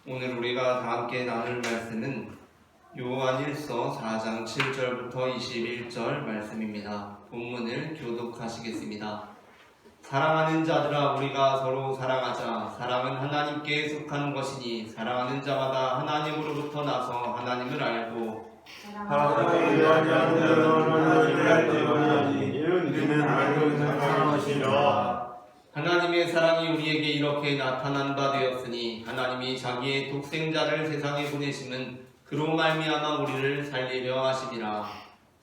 오늘 우리가 다 함께 나눌 말씀은 요한일서 4장 7절부터 21절 말씀입니다. 본문을 교독하시겠습니다. 사랑하는 자들아, 우리가 서로 사랑하자. 사랑은 하나님께 속한 것이니 사랑하는 자마다 하나님으로부터 나서 하나님을 알고 사랑하지 아니하는 자는 하나님을 알지 못하니 이는 하나님을 사랑하시니라. 하나님의 사랑이 우리에게 이렇게 나타난 바 되었으니 하나님이 자기의 독생자를 세상에 보내심은 그로 말미암아 우리를 살리려 하심이라.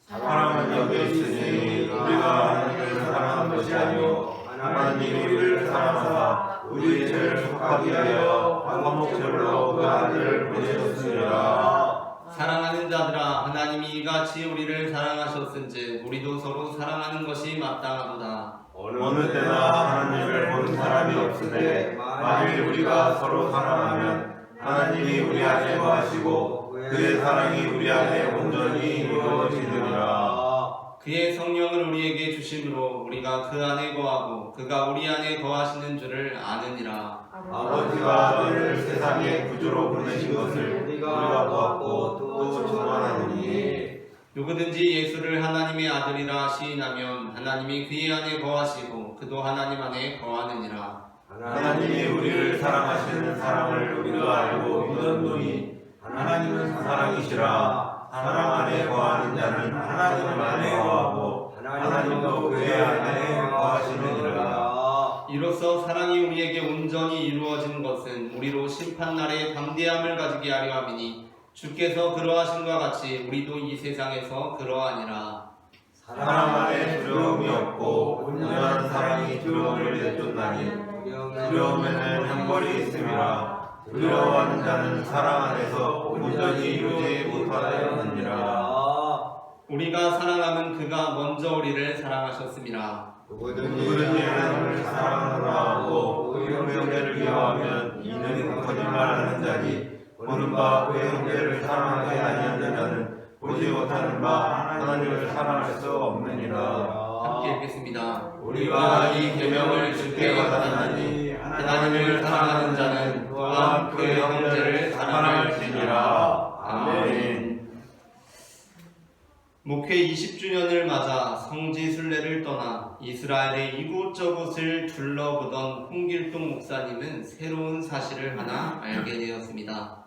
사랑은 여기 있으니 우리가 하나님을 사랑한 것이 아니요 하나님이 우리를 사랑하사 우리 죄를 속하게 하여 한 목적으로 그 아들을 보내셨으니라. 사랑하는 자들아, 하나님이 이같이 우리를 사랑하셨은즉 우리도 서로 사랑하는 것이 마땅하도다. 어느 때나 하나님을 본 사람이 없으되 만일 우리가 서로 사랑하면 하나님이 우리 안에 거하시고 그의 사랑이 우리 안에 온전히 이루어지느니라. 그의 성령을 우리에게 주심으로 우리가 그 안에 거하고 그가 우리 안에 거하시는 줄을 아느니라. 아버지가 너를 세상의 구주로 보내신 것을 우리가 보았고 또 증언하노니 누구든지 예수를 하나님의 아들이라 시인하면 하나님이 그의 안에 거하시고 그도 하나님 안에 거하느니라. 하나님이 우리를 사랑하시는 사랑을 우리가 알고 믿었노니 하나님은 사랑이시라. 사랑 안에 거하는 자는 하나님 안에 거하고 하나님도 그의 안에 거하시느니라. 이로써 사랑이 우리에게 온전히 이루어진 것은 우리로 심판날에 담대함을 가지게 하려 함이니 주께서 그러하심과 같이 우리도 이 세상에서 그러하니라. 사랑 안에 두려움이 없고 온전한 사랑이 두려움을 내쫓나니 두려움에는 형벌이 있음이라. 두려워하는 자는 사랑 안에서 온전히 이루지 못하였느니라. 우리가 사랑하면 그가 먼저 우리를 사랑하셨습니다. 누구든지 하나님을 사랑하라 하고 그 형제를 미워하면 이는 거짓말하는 자니 보는 바 그 형제를 사랑하지 아니하는 자는 보지 못하는 바 하나님을 사랑할 수 없느니라. 함께 읽겠습니다. 우리가 이 계명을 주께 받았나니 하나님을 사랑하는 자는 또한 그 형제를 사랑할지니라. 아멘. 목회 20주년을 맞아 성지순례를 떠나 이스라엘의 이곳저곳을 둘러보던 홍길동 목사님은 새로운 사실을 하나 알게 되었습니다.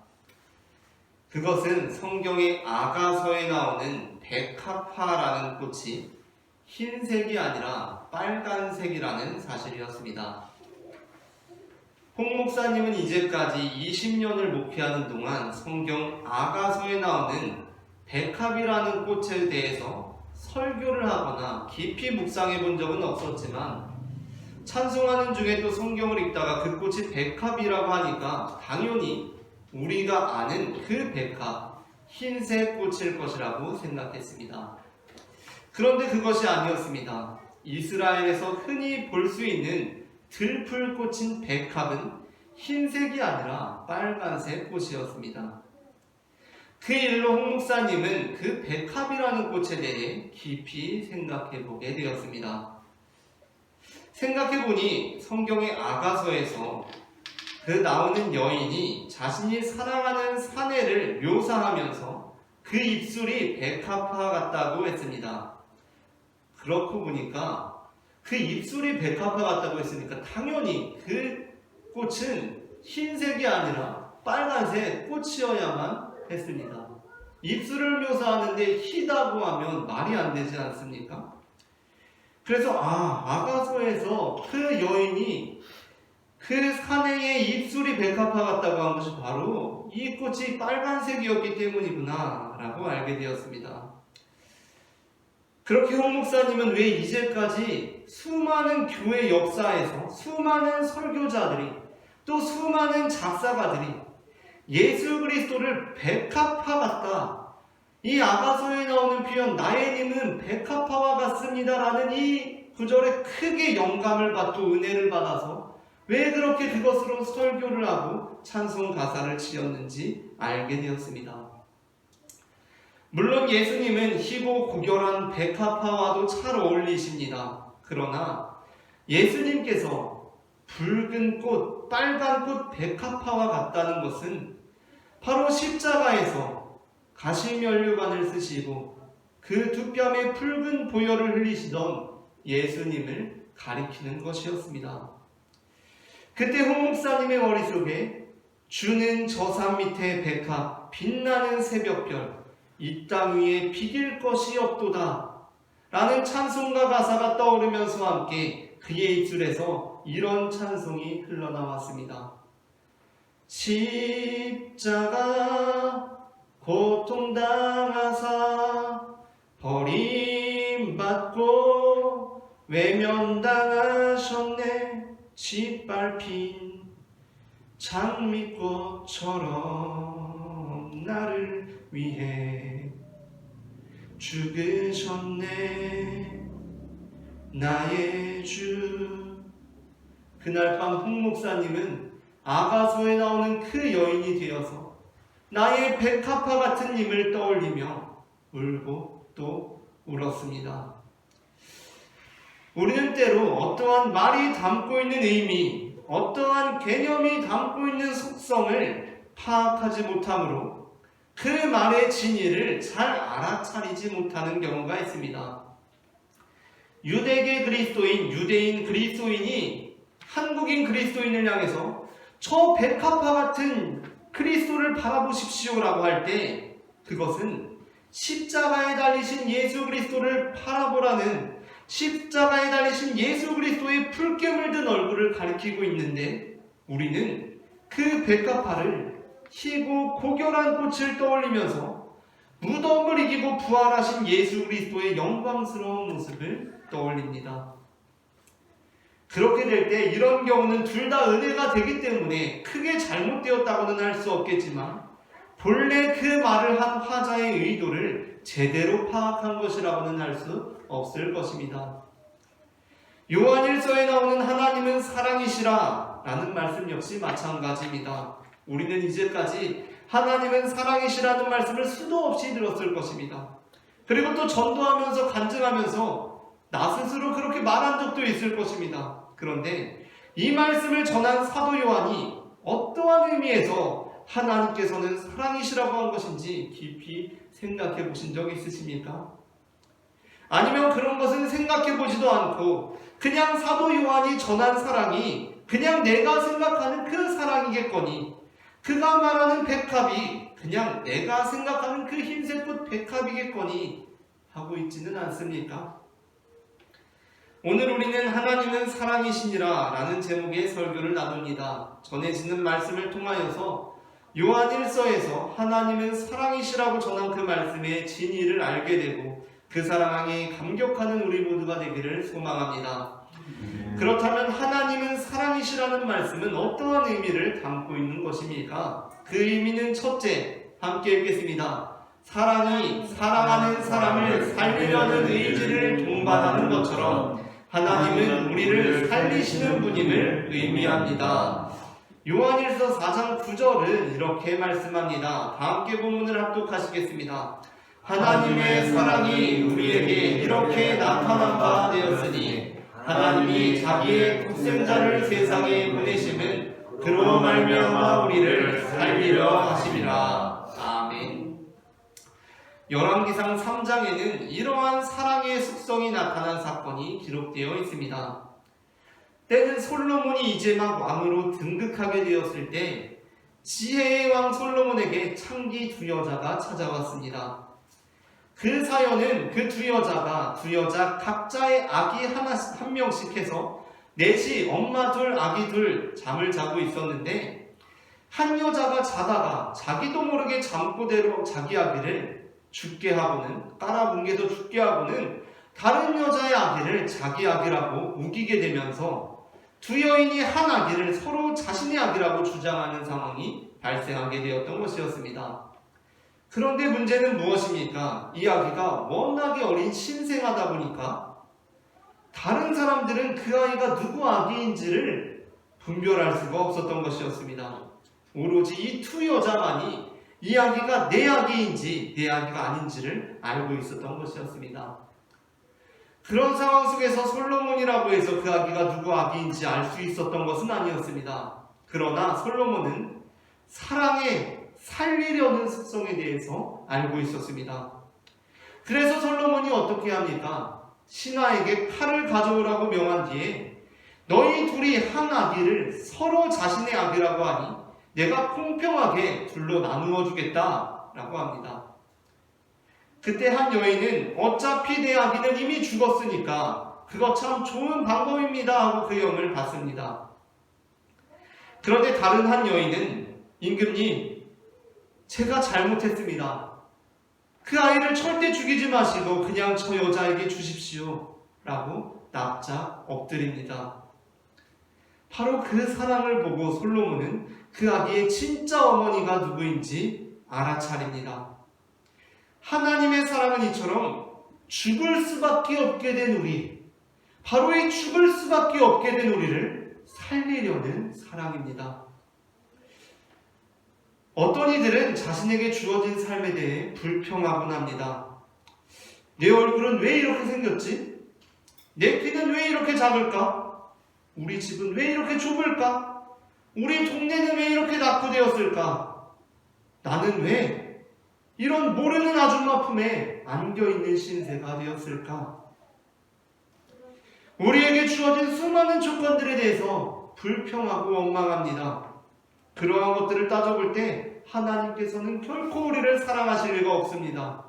그것은 성경의 아가서에 나오는 백합화라는 꽃이 흰색이 아니라 빨간색이라는 사실이었습니다. 홍 목사님은 이제까지 20년을 목회하는 동안 성경 아가서에 나오는 백합이라는 꽃에 대해서 설교를 하거나 깊이 묵상해 본 적은 없었지만 찬송하는 중에 또 성경을 읽다가 그 꽃이 백합이라고 하니까 당연히 우리가 아는 그 백합, 흰색 꽃일 것이라고 생각했습니다. 그런데 그것이 아니었습니다. 이스라엘에서 흔히 볼 수 있는 들풀꽃인 백합은 흰색이 아니라 빨간색 꽃이었습니다. 그 일로 홍 목사님은 그 백합이라는 꽃에 대해 깊이 생각해 보게 되었습니다. 생각해 보니 성경의 아가서에서 그 나오는 여인이 자신이 사랑하는 사내를 묘사하면서 그 입술이 백합화 같다고 했습니다. 그렇고 보니까 그 입술이 백합화 같다고 했으니까 당연히 그 꽃은 흰색이 아니라 빨간색 꽃이어야만 했습니다. 입술을 묘사하는데 희다고 하면 말이 안 되지 않습니까? 그래서 아가서에서 그 여인이 그 사내의 입술이 백합화 같다고 한 것이 바로 이 꽃이 빨간색이었기 때문이구나 라고 알게 되었습니다. 그렇게 홍 목사님은 왜 이제까지 수많은 교회 역사에서 수많은 설교자들이 또 수많은 작사가들이 예수 그리스도를 백합화 같다, 이 아가서에 나오는 표현 나의 님은 백합화와 같습니다 라는 이 구절에 크게 영감을 받고 은혜를 받아서 왜 그렇게 그것으로 설교를 하고 찬송 가사를 지었는지 알게 되었습니다. 물론 예수님은 희고 고결한 백합화와도 잘 어울리십니다. 그러나 예수님께서 붉은 꽃, 빨간 꽃 백합화와 같다는 것은 바로 십자가에서 가시면류관을 쓰시고 그 두 뺨에 붉은 보혈을 흘리시던 예수님을 가리키는 것이었습니다. 그때 홍 목사님의 머릿속에 주는 저 산 밑에 백합, 빛나는 새벽별, 이 땅 위에 비길 것이 없도다 라는 찬송가 가사가 떠오르면서 함께 그의 입술에서 이런 찬송이 흘러나왔습니다. 십자가 고통당하사 버림받고 외면당하셨네. 짓밟힌 장미꽃처럼 나를 위해 죽으셨네. 나의 주. 그날 밤 홍 목사님은 아가서에 나오는 그 여인이 되어서 나의 백합화 같은 님을 떠올리며 울고 또 울었습니다. 우리는 때로 어떠한 말이 담고 있는 의미, 어떠한 개념이 담고 있는 속성을 파악하지 못하므로 그 말의 진위를 잘 알아차리지 못하는 경우가 있습니다. 유대계 그리스도인, 유대인 그리스도인이 한국인 그리스도인을 향해서 저 백합화 같은 그리스도를 바라보십시오라고 할 때 그것은 십자가에 달리신 예수 그리스도를 바라보라는, 십자가에 달리신 예수 그리스도의 붉게 물든 얼굴을 가리키고 있는데 우리는 그 백합화를 희고 고결한 꽃을 떠올리면서 무덤을 이기고 부활하신 예수 그리스도의 영광스러운 모습을 떠올립니다. 그렇게 될 때 이런 경우는 둘 다 은혜가 되기 때문에 크게 잘못되었다고는 할 수 없겠지만 본래 그 말을 한 화자의 의도를 제대로 파악한 것이라고는 할 수 없을 것입니다. 요한일서에 나오는 하나님은 사랑이시라 라는 말씀 역시 마찬가지입니다. 우리는 이제까지 하나님은 사랑이시라는 말씀을 수도 없이 들었을 것입니다. 그리고 또 전도하면서 간증하면서 나 스스로 그렇게 말한 적도 있을 것입니다. 그런데 이 말씀을 전한 사도 요한이 어떠한 의미에서 하나님께서는 사랑이시라고 한 것인지 깊이 생각해 보신 적 있으십니까? 아니면 그런 것은 생각해 보지도 않고 그냥 사도 요한이 전한 사랑이 그냥 내가 생각하는 그 사랑이겠거니, 그가 말하는 백합이 그냥 내가 생각하는 그 흰색꽃 백합이겠거니 하고 있지는 않습니까? 오늘 우리는 하나님은 사랑이시니라 라는 제목의 설교를 나눕니다. 전해지는 말씀을 통하여서 요한일서에서 하나님은 사랑이시라고 전한 그 말씀의 진의를 알게 되고 그 사랑에 감격하는 우리 모두가 되기를 소망합니다. 그렇다면 하나님은 사랑이시라는 말씀은 어떠한 의미를 담고 있는 것입니까? 그 의미는 첫째, 함께 읽겠습니다. 사랑이 사랑하는 사람을 살리려는 의지를 동반하는 것처럼 하나님은 우리를 살리시는 분임을 의미합니다. 요한일서 4장 9절은 이렇게 말씀합니다. 다 함께 본문을 합독하시겠습니다. 하나님의 사랑이 우리에게 이렇게 나타난 바 되었으니 하나님이 자기의 독생자를 세상에 보내심은 그로 말미암아 우리를 살리려 하심이라. 아멘. 열왕기상 3장에는 이러한 사랑의 속성이 나타난 사건이 기록되어 있습니다. 때는 솔로몬이 이제 막 왕으로 등극하게 되었을 때 지혜의 왕 솔로몬에게 창기 두 여자가 찾아왔습니다. 그 사연은 그 두 여자 각자의 아기 한 명씩 해서 넷이 엄마 둘 아기 둘 잠을 자고 있었는데 한 여자가 자다가 자기도 모르게 잠꼬대로 자기 아기를 죽게 하고는 깔아뭉개서 죽게 하고는 다른 여자의 아기를 자기 아기라고 우기게 되면서 두 여인이 한 아기를 서로 자신의 아기라고 주장하는 상황이 발생하게 되었던 것이었습니다. 그런데 문제는 무엇입니까? 이 아기가 워낙에 어린 신생아다 보니까 다른 사람들은 그 아이가 누구 아기인지를 분별할 수가 없었던 것이었습니다. 오로지 이 두 여자만이 이 아기가 내 아기인지 내 아기가 아닌지를 알고 있었던 것이었습니다. 그런 상황 속에서 솔로몬이라고 해서 그 아기가 누구 아기인지 알 수 있었던 것은 아니었습니다. 그러나 솔로몬은 사랑에 살리려는 습성에 대해서 알고 있었습니다. 그래서 솔로몬이 어떻게 합니까? 신하에게 칼을 가져오라고 명한 뒤에 너희 둘이 한 아기를 서로 자신의 아기라고 하니 내가 공평하게 둘로 나누어 주겠다 라고 합니다. 그때 한 여인은 어차피 내 아기는 이미 죽었으니까 그거 참 좋은 방법입니다 하고 그 영을 받습니다. 그런데 다른 한 여인은 임금님, 제가 잘못했습니다. 그 아이를 절대 죽이지 마시고 그냥 저 여자에게 주십시오 라고 납작 엎드립니다. 바로 그 사랑을 보고 솔로몬은 그 아기의 진짜 어머니가 누구인지 알아차립니다. 하나님의 사랑은 이처럼 죽을 수밖에 없게 된 우리, 바로 이 죽을 수밖에 없게 된 우리를 살리려는 사랑입니다. 어떤 이들은 자신에게 주어진 삶에 대해 불평하곤 합니다. 내 얼굴은 왜 이렇게 생겼지? 내 키는 왜 이렇게 작을까? 우리 집은 왜 이렇게 좁을까? 우리 동네는 왜 이렇게 낙후되었을까? 나는 왜 이런 모르는 아줌마 품에 안겨있는 신세가 되었을까? 우리에게 주어진 수많은 조건들에 대해서 불평하고 원망합니다. 그러한 것들을 따져볼 때 하나님께서는 결코 우리를 사랑하실 리가 없습니다.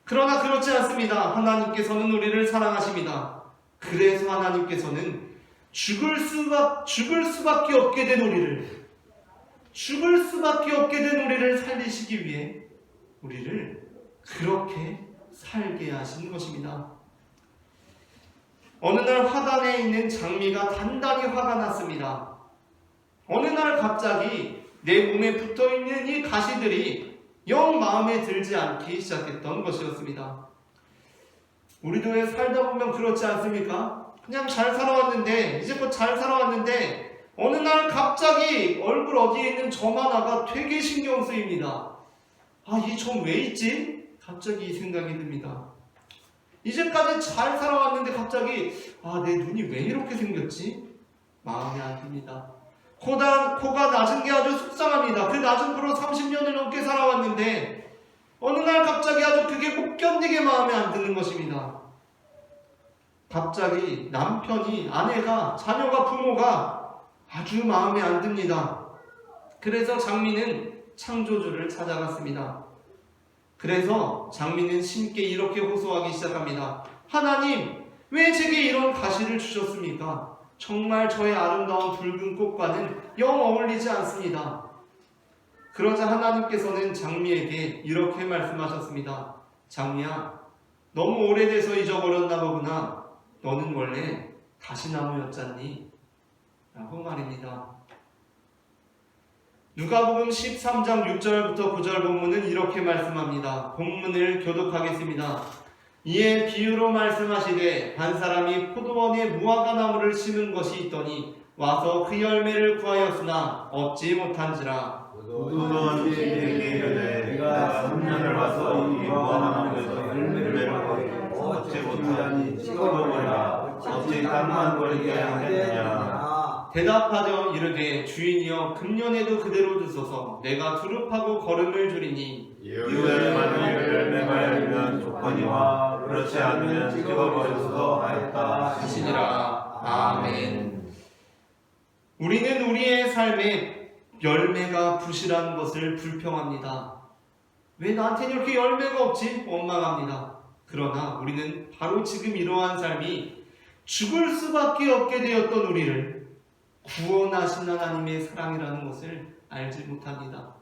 그러나 그렇지 않습니다. 하나님께서는 우리를 사랑하십니다. 그래서 하나님께서는 죽을 수밖에 없게 된 우리를 살리시기 위해 우리를 그렇게 살게 하신 것입니다. 어느 날 화단에 있는 장미가 단단히 화가 났습니다. 어느 날 갑자기 내 몸에 붙어있는 이 가시들이 영 마음에 들지 않기 시작했던 것이었습니다. 우리도 왜 살다 보면 그렇지 않습니까? 그냥 잘 살아왔는데, 이제껏 잘 살아왔는데 어느 날 갑자기 얼굴 어디에 있는 점 하나가 되게 신경 쓰입니다. 아, 이 점 왜 있지? 갑자기 이 생각이 듭니다. 이제까지 잘 살아왔는데 갑자기 내 눈이 왜 이렇게 생겼지? 마음에 안 듭니다. 코가 낮은 게 아주 속상합니다. 그 낮은 코로 30년을 넘게 살아왔는데 어느 날 갑자기 아주 그게 못 견디게 마음에 안 드는 것입니다. 갑자기 남편이, 아내가, 자녀가, 부모가 아주 마음에 안 듭니다. 그래서 장미는 창조주를 찾아갔습니다. 그래서 장미는 신께 이렇게 호소하기 시작합니다. 하나님, 왜 제게 이런 가시를 주셨습니까? 정말 저의 아름다운 붉은 꽃과는 영 어울리지 않습니다. 그러자 하나님께서는 장미에게 이렇게 말씀하셨습니다. 장미야, 너무 오래돼서 잊어버렸나 보구나. 너는 원래 가시나무였잖니? 라고 말입니다. 누가복음 13장 6절부터 9절 본문은 이렇게 말씀합니다. 본문을 교독하겠습니다. 이에 비유로 말씀하시되 한 사람이 포도원에 무화과나무를 심은 것이 있더니 와서 그 열매를 구하였으나 얻지 못한지라. 포도원 주인에게 이르되 내가 3년을 와서 이 무화과나무에서 열매를 얻지 못하니 찍어버리라. 어찌 땅만 버리게 하겠느냐. 대답하여 이르되 주인이여 금년에도 그대로 두소서. 내가 두릅하고 거름을 줄이니 이후에 만일 열매가 열리면 조건이와 그렇지 않으면 찍어버려서 하였다 하시니라. 아멘. 우리는 우리의 삶에 열매가 부실한 것을 불평합니다. 왜 나한테는 이렇게 열매가 없지? 원망합니다. 그러나 우리는 바로 지금 이러한 삶이 죽을 수밖에 없게 되었던 우리를 구원하신 하나님의 사랑이라는 것을 알지 못합니다.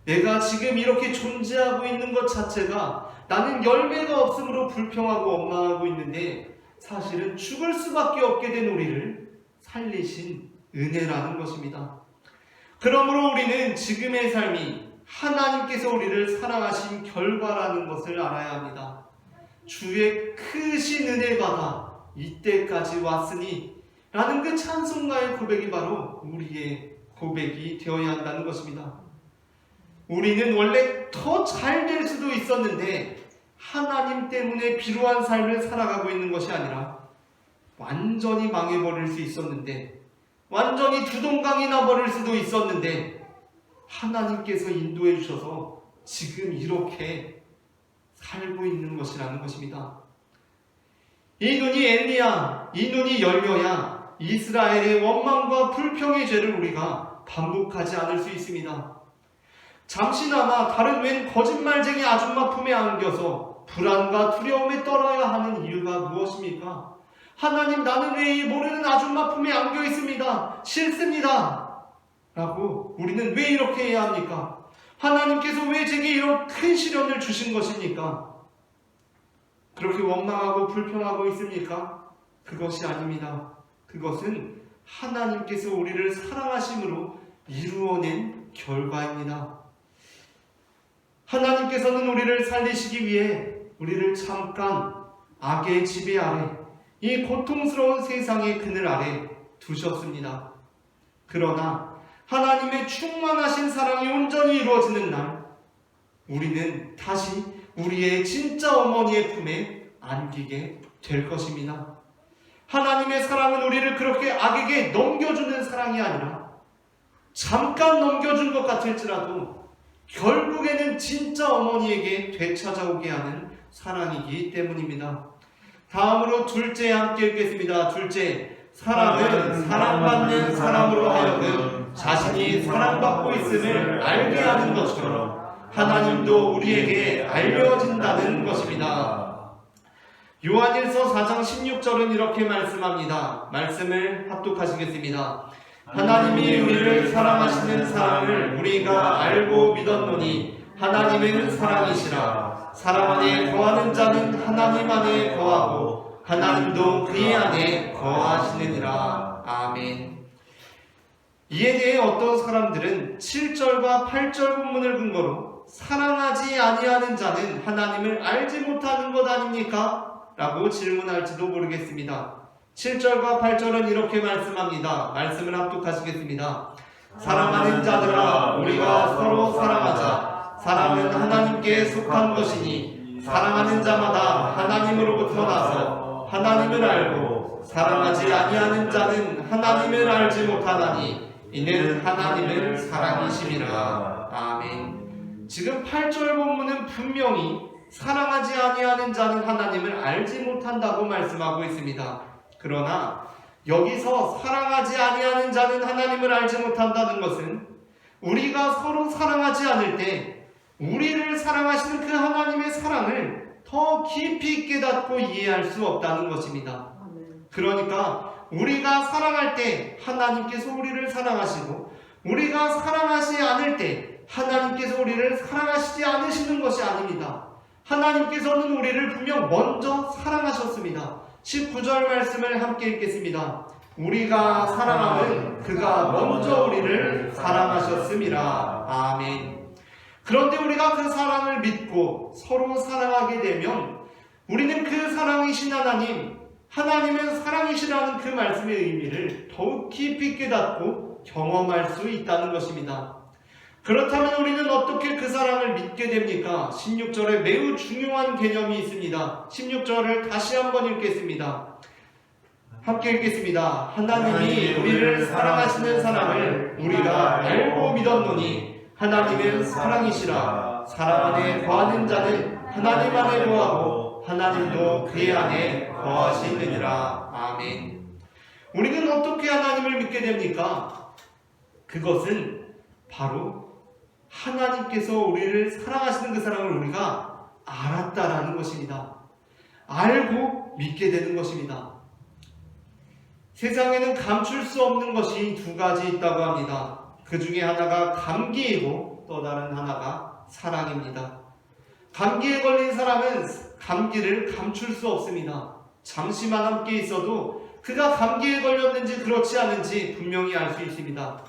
내가 지금 이렇게 존재하고 있는 것 자체가 나는 열매가 없으므로 불평하고 원망하고 있는데 사실은 죽을 수밖에 없게 된 우리를 살리신 은혜라는 것입니다. 그러므로 우리는 지금의 삶이 하나님께서 우리를 사랑하신 결과라는 것을 알아야 합니다. 주의 크신 은혜 받아 이때까지 왔으니 라는 그 찬송가의 고백이 바로 우리의 고백이 되어야 한다는 것입니다. 우리는 원래 더 잘 될 수도 있었는데 하나님 때문에 비루한 삶을 살아가고 있는 것이 아니라 완전히 망해버릴 수 있었는데, 완전히 두동강이 나버릴 수도 있었는데, 하나님께서 인도해 주셔서 지금 이렇게 살고 있는 것이라는 것입니다. 이 눈이 엘리야, 이 눈이 열려야 이스라엘의 원망과 불평의 죄를 우리가 반복하지 않을 수 있습니다. 잠시나마 다른 웬 거짓말쟁이 아줌마 품에 안겨서 불안과 두려움에 떨어야 하는 이유가 무엇입니까? 하나님, 나는 왜 이 모르는 아줌마 품에 안겨 있습니다. 싫습니다. 라고 우리는 왜 이렇게 해야 합니까? 하나님께서 왜 제게 이런 큰 시련을 주신 것입니까? 그렇게 원망하고 불평하고 있습니까? 그것이 아닙니다. 그것은 하나님께서 우리를 사랑하심으로 이루어낸 결과입니다. 하나님께서는 우리를 살리시기 위해 우리를 잠깐 악의 지배 아래, 이 고통스러운 세상의 그늘 아래 두셨습니다. 그러나 하나님의 충만하신 사랑이 온전히 이루어지는 날, 우리는 다시 우리의 진짜 어머니의 품에 안기게 될 것입니다. 하나님의 사랑은 우리를 그렇게 악에게 넘겨주는 사랑이 아니라 잠깐 넘겨준 것 같을지라도 결국에는 진짜 어머니에게 되찾아오게 하는 사랑이기 때문입니다. 다음으로 둘째 함께 읽겠습니다. 둘째, 사랑은 사랑받는 사람으로 하여금 자신이 사랑받고 있음을 알게 하는 것처럼 하나님도 우리에게 알려진다는 것입니다. 요한일서 4장 16절은 이렇게 말씀합니다. 말씀을 합독하시겠습니다. 하나님이 우리를 사랑하시는 사랑을 우리가 알고 믿었노니 하나님은 사랑이시라. 사랑 안에 거하는 자는 하나님 안에 거하고 하나님도 그의 안에 거하시느니라. 아멘. 이에 대해 어떤 사람들은 7절과 8절 본문을 근거로 사랑하지 아니하는 자는 하나님을 알지 못하는 것 아닙니까? 라고 질문할지도 모르겠습니다. 7절과 8절은 이렇게 말씀합니다. 말씀을 합독하시겠습니다. 사랑하는 자들아, 우리가 서로 사랑하자. 사랑은 하나님께 속한 것이니 사랑하는 자마다 하나님으로부터 나서 하나님을 알고 사랑하지 아니하는 자는 하나님을 알지 못하나니 이는 하나님은 사랑이심이라. 아멘. 지금 8절 본문은 분명히 사랑하지 아니하는 자는 하나님을 알지 못한다고 말씀하고 있습니다. 그러나 여기서 사랑하지 아니하는 자는 하나님을 알지 못한다는 것은 우리가 서로 사랑하지 않을 때 우리를 사랑하시는 그 하나님의 사랑을 더 깊이 깨닫고 이해할 수 없다는 것입니다. 그러니까 우리가 사랑할 때 하나님께서 우리를 사랑하시고 우리가 사랑하지 않을 때 하나님께서 우리를 사랑하시지 않으시는 것이 아닙니다. 하나님께서는 우리를 분명 먼저 사랑하셨습니다. 19절 말씀을 함께 읽겠습니다. 우리가 사랑함은 그가 먼저 우리를 사랑하셨음이라. 아멘. 그런데 우리가 그 사랑을 믿고 서로 사랑하게 되면 우리는 그 사랑이신 하나님, 하나님은 사랑이시라는 그 말씀의 의미를 더욱 깊이 깨닫고 경험할 수 있다는 것입니다. 그렇다면 우리는 어떻게 그 사랑을 믿게 됩니까? 16절에 매우 중요한 개념이 있습니다. 16절을 다시 한번 읽겠습니다. 함께 읽겠습니다. 하나님이 우리를 사랑하시는 사랑을 우리가 알고 믿었노니 하나님은 사랑이시라. 사랑 안에 거하는 자는 하나님 안에 거하고 하나님도 그의 안에 거하시느니라. 아멘. 우리는 어떻게 하나님을 믿게 됩니까? 그것은 바로 하나님께서 우리를 사랑하시는 그 사랑을 우리가 알았다라는 것입니다. 알고 믿게 되는 것입니다. 세상에는 감출 수 없는 것이 두 가지 있다고 합니다. 그 중에 하나가 감기이고 또 다른 하나가 사랑입니다. 감기에 걸린 사람은 감기를 감출 수 없습니다. 잠시만 함께 있어도 그가 감기에 걸렸는지 그렇지 않은지 분명히 알 수 있습니다.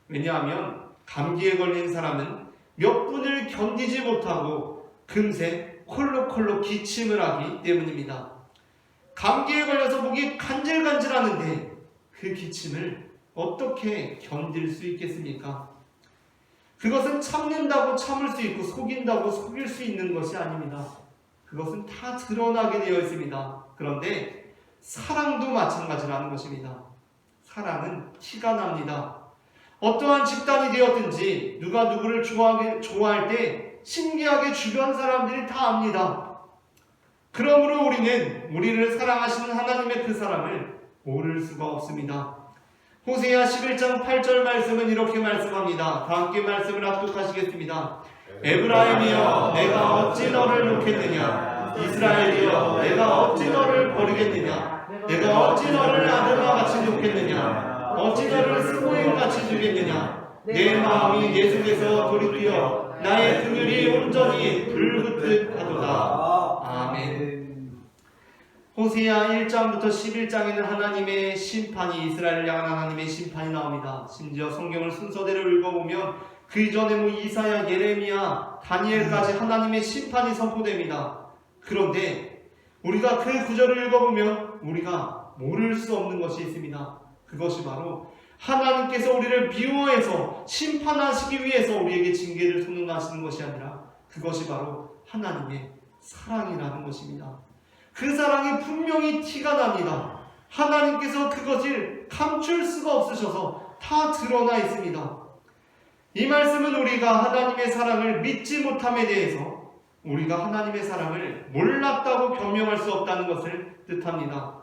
왜냐하면 감기에 걸린 사람은 몇 분을 견디지 못하고 금세 콜록콜록 기침을 하기 때문입니다. 감기에 걸려서 목이 간질간질하는데 그 기침을 어떻게 견딜 수 있겠습니까? 그것은 참는다고 참을 수 있고 속인다고 속일 수 있는 것이 아닙니다. 그것은 다 드러나게 되어 있습니다. 그런데 사랑도 마찬가지라는 것입니다. 사랑은 티가 납니다. 어떠한 집단이 되었든지 누가 누구를 좋아할 때 신기하게 주변 사람들이 다 압니다. 그러므로 우리는 우리를 사랑하시는 하나님의 그 사랑을 모를 수가 없습니다. 호세아 11장 8절 말씀은 이렇게 말씀합니다. 다 함께 말씀을 합독하시겠습니다. 에브라임이여 내가 어찌 너를 놓겠느냐, 이스라엘이여 내가 어찌 너를 버리겠느냐, 내가 어찌 너를 아들과 같이 놓겠느냐, 어찌 너를 스고인같이 두겠느냐. 내 마음이 예 속에서 돌이키어 나의 그늘이 온전히 불붙듯 하도다. 아멘. 호세아 1장부터 11장에는 하나님의 심판이, 이스라엘을 향한 하나님의 심판이 나옵니다. 심지어 성경을 순서대로 읽어보면 그 이전에 이사야, 예레미야, 다니엘까지 하나님의 심판이 선포됩니다. 그런데 우리가 그 구절을 읽어보면 우리가 모를 수 없는 것이 있습니다. 그것이 바로 하나님께서 우리를 미워해서 심판하시기 위해서 우리에게 징계를 선언하시는 것이 아니라 그것이 바로 하나님의 사랑이라는 것입니다. 그 사랑이 분명히 티가 납니다. 하나님께서 그것을 감출 수가 없으셔서 다 드러나 있습니다. 이 말씀은 우리가 하나님의 사랑을 믿지 못함에 대해서 우리가 하나님의 사랑을 몰랐다고 변명할 수 없다는 것을 뜻합니다.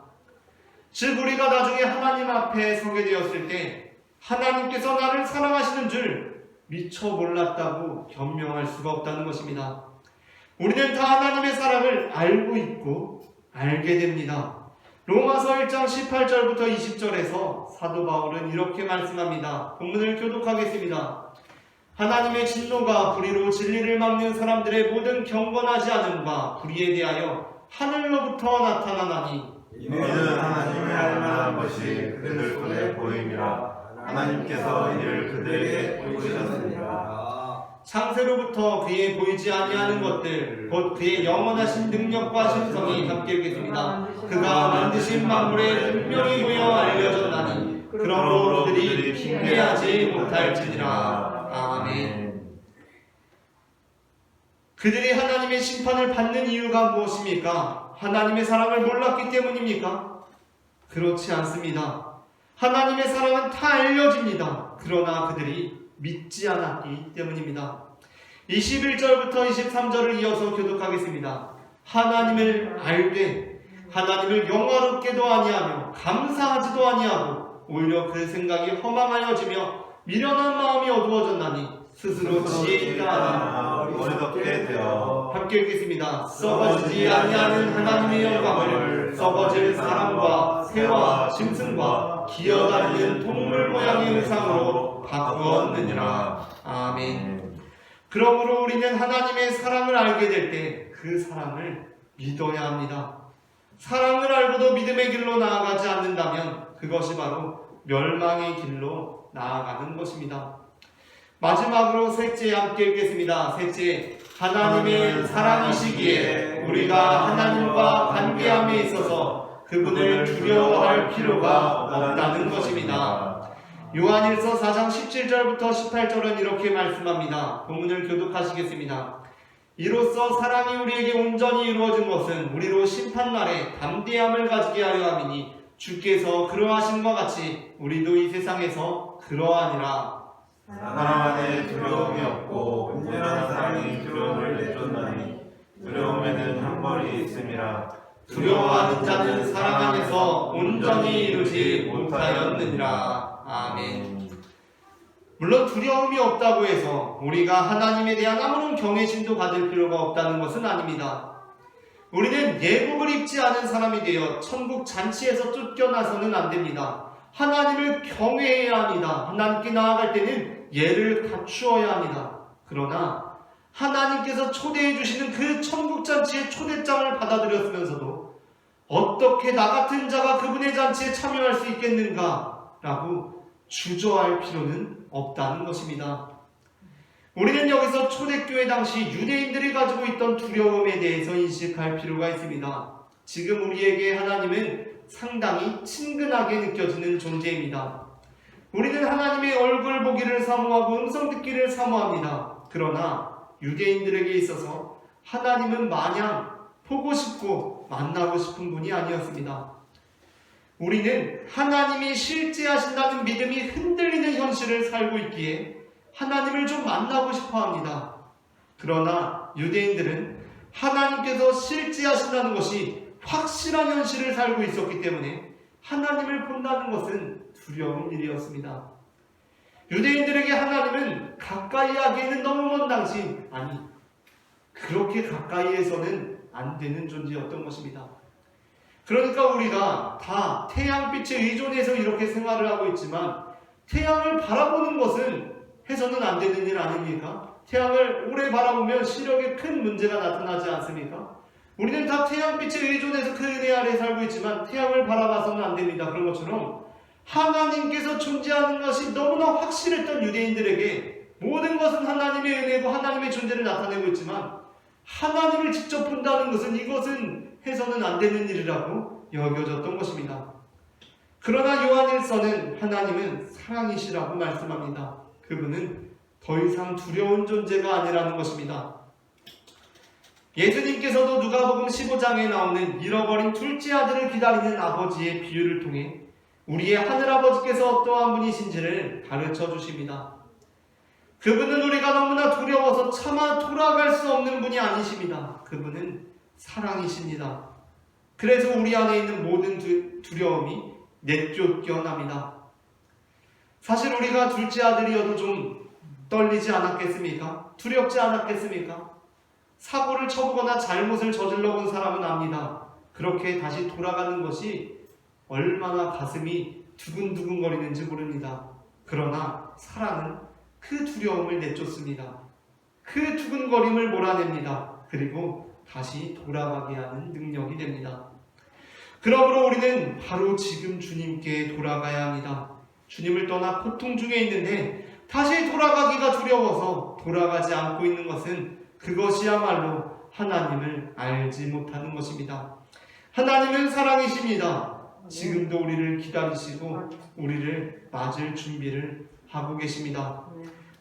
즉 우리가 나중에 하나님 앞에 서게 되었을 때 하나님께서 나를 사랑하시는 줄 미처 몰랐다고 변명할 수가 없다는 것입니다. 우리는 다 하나님의 사랑을 알고 있고 알게 됩니다. 로마서 1장 18절부터 20절에서 사도 바울은 이렇게 말씀합니다. 본문을 교독하겠습니다. 하나님의 진노가 불의로 진리를 막는 사람들의 모든 경건하지 않음과 불의에 대하여 하늘로부터 나타나나니 이는 하나님의 알만한 것이 그들 손에 보임이라. 하나님께서 이를 그들에게 보이셨습니다. 창세로부터 그의 보이지 아니하는 것들 곧 그의 영원하신 능력과 신성이 함께 있겠습니다. 그가 만드신 만물에 분명히 보여 알려졌나니 그러므로 그들이 핑계하지 못할지니라. 아멘. 그들이 하나님의 심판을 받는 이유가 무엇입니까? 하나님의 사랑을 몰랐기 때문입니까? 그렇지 않습니다. 하나님의 사랑은 다 알려집니다. 그러나 그들이 믿지 않았기 때문입니다. 21절부터 23절을 이어서 교독하겠습니다. 하나님을 알되 하나님을 영화롭게도 아니하며 감사하지도 아니하고 오히려 그 생각이 허망하여지며 미련한 마음이 어두워졌나니 스스로 지혜 있다 하니 어리석게 되어 함께 읽겠습니다. 썩어지지 아니하는 하나님의 영광을 썩어질 사람과 새와 짐승과 기어다니는 동물 모양의 의상으로 바꾸었느니라. 아멘. 그러므로 우리는 하나님의 사랑을 알게 될 때 그 사랑을 믿어야 합니다. 사랑을 알고도 믿음의 길로 나아가지 않는다면 그것이 바로 멸망의 길로 나아가는 것입니다. 마지막으로 셋째 함께 읽겠습니다. 셋째, 하나님의 사랑이시기에 우리가 하나님과 관계함에 있어서 그분을 두려워할 필요가 없다는 것입니다. 요한일서 4장 17절부터 18절은 이렇게 말씀합니다. 본문을 교독하시겠습니다. 이로써 사랑이 우리에게 온전히 이루어진 것은 우리로 심판날에 담대함을 가지게 하려 함이니 주께서 그러하심과 같이 우리도 이 세상에서 그러하니라. 사람 안에 두려움이 없고 온전한 사랑이 두려움을 내쫓나니 두려움에는 형벌이 있음이라. 두려워하는 자는 사랑 안에서 온전히 이루지 못하였느니라. 아멘. 물론 두려움이 없다고 해서 우리가 하나님에 대한 아무런 경외심도 가질 필요가 없다는 것은 아닙니다. 우리는 예복을 입지 않은 사람이 되어 천국 잔치에서 쫓겨나서는 안 됩니다. 하나님을 경외해야 합니다. 하나님께 나아갈 때는 예를 갖추어야 합니다. 그러나 하나님께서 초대해 주시는 그 천국 잔치의 초대장을 받아들였으면서도 어떻게 나 같은 자가 그분의 잔치에 참여할 수 있겠는가 라고 주저할 필요는 없다는 것입니다. 우리는 여기서 초대교회 당시 유대인들이 가지고 있던 두려움에 대해서 인식할 필요가 있습니다. 지금 우리에게 하나님은 상당히 친근하게 느껴지는 존재입니다. 우리는 하나님의 얼굴 보기를 사모하고 음성 듣기를 사모합니다. 그러나 유대인들에게 있어서 하나님은 마냥 보고 싶고 만나고 싶은 분이 아니었습니다. 우리는 하나님이 실제하신다는 믿음이 흔들리는 현실을 살고 있기에 하나님을 좀 만나고 싶어 합니다. 그러나 유대인들은 하나님께서 실제하신다는 것이 확실한 현실을 살고 있었기 때문에 하나님을 본다는 것은 두려운 일이었습니다. 유대인들에게 하나님은 가까이 하기에는 너무 먼 당신, 아니 그렇게 가까이에서는 안 되는 존재였던 것입니다. 그러니까 우리가 다 태양빛에 의존해서 이렇게 생활을 하고 있지만 태양을 바라보는 것은 해서는 안 되는 일 아닙니까? 태양을 오래 바라보면 시력에 큰 문제가 나타나지 않습니까? 우리는 다 태양빛에 의존해서 그 은혜 아래 살고 있지만 태양을 바라봐서는 안 됩니다. 그런 것처럼 하나님께서 존재하는 것이 너무나 확실했던 유대인들에게 모든 것은 하나님의 은혜고 하나님의 존재를 나타내고 있지만 하나님을 직접 본다는 것은 이것은 해서는 안 되는 일이라고 여겨졌던 것입니다. 그러나 요한일서는 하나님은 사랑이시라고 말씀합니다. 그분은 더 이상 두려운 존재가 아니라는 것입니다. 예수님께서도 누가복음 15장에 나오는 잃어버린 둘째 아들을 기다리는 아버지의 비유를 통해 우리의 하늘아버지께서 어떠한 분이신지를 가르쳐 주십니다. 그분은 우리가 너무나 두려워서 차마 돌아갈 수 없는 분이 아니십니다. 그분은 사랑이십니다. 그래서 우리 안에 있는 모든 두려움이 내쫓겨납니다. 사실 우리가 둘째 아들이어도 좀 떨리지 않았겠습니까? 두렵지 않았겠습니까? 사고를 쳐보거나 잘못을 저질러 본 사람은 압니다. 그렇게 다시 돌아가는 것이 얼마나 가슴이 두근두근거리는지 모릅니다. 그러나 사랑은 그 두려움을 내쫓습니다. 그 두근거림을 몰아냅니다. 그리고 다시 돌아가게 하는 능력이 됩니다. 그러므로 우리는 바로 지금 주님께 돌아가야 합니다. 주님을 떠나 고통 중에 있는데 다시 돌아가기가 두려워서 돌아가지 않고 있는 것은 그것이야말로 하나님을 알지 못하는 것입니다. 하나님은 사랑이십니다. 지금도 우리를 기다리시고 우리를 맞을 준비를 하고 계십니다.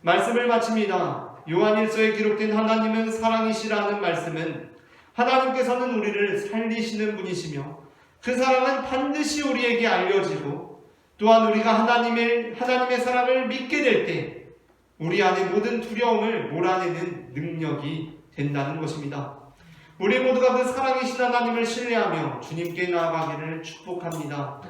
말씀을 마칩니다. 요한일서에 기록된 하나님은 사랑이시라는 말씀은 하나님께서는 우리를 살리시는 분이시며 그 사랑은 반드시 우리에게 알려지고 또한 우리가 하나님의 사랑을 믿게 될 때 우리 안의 모든 두려움을 몰아내는 능력이 된다는 것입니다. 우리 모두가 그 사랑이신 하나님을 신뢰하며 주님께 나아가기를 축복합니다.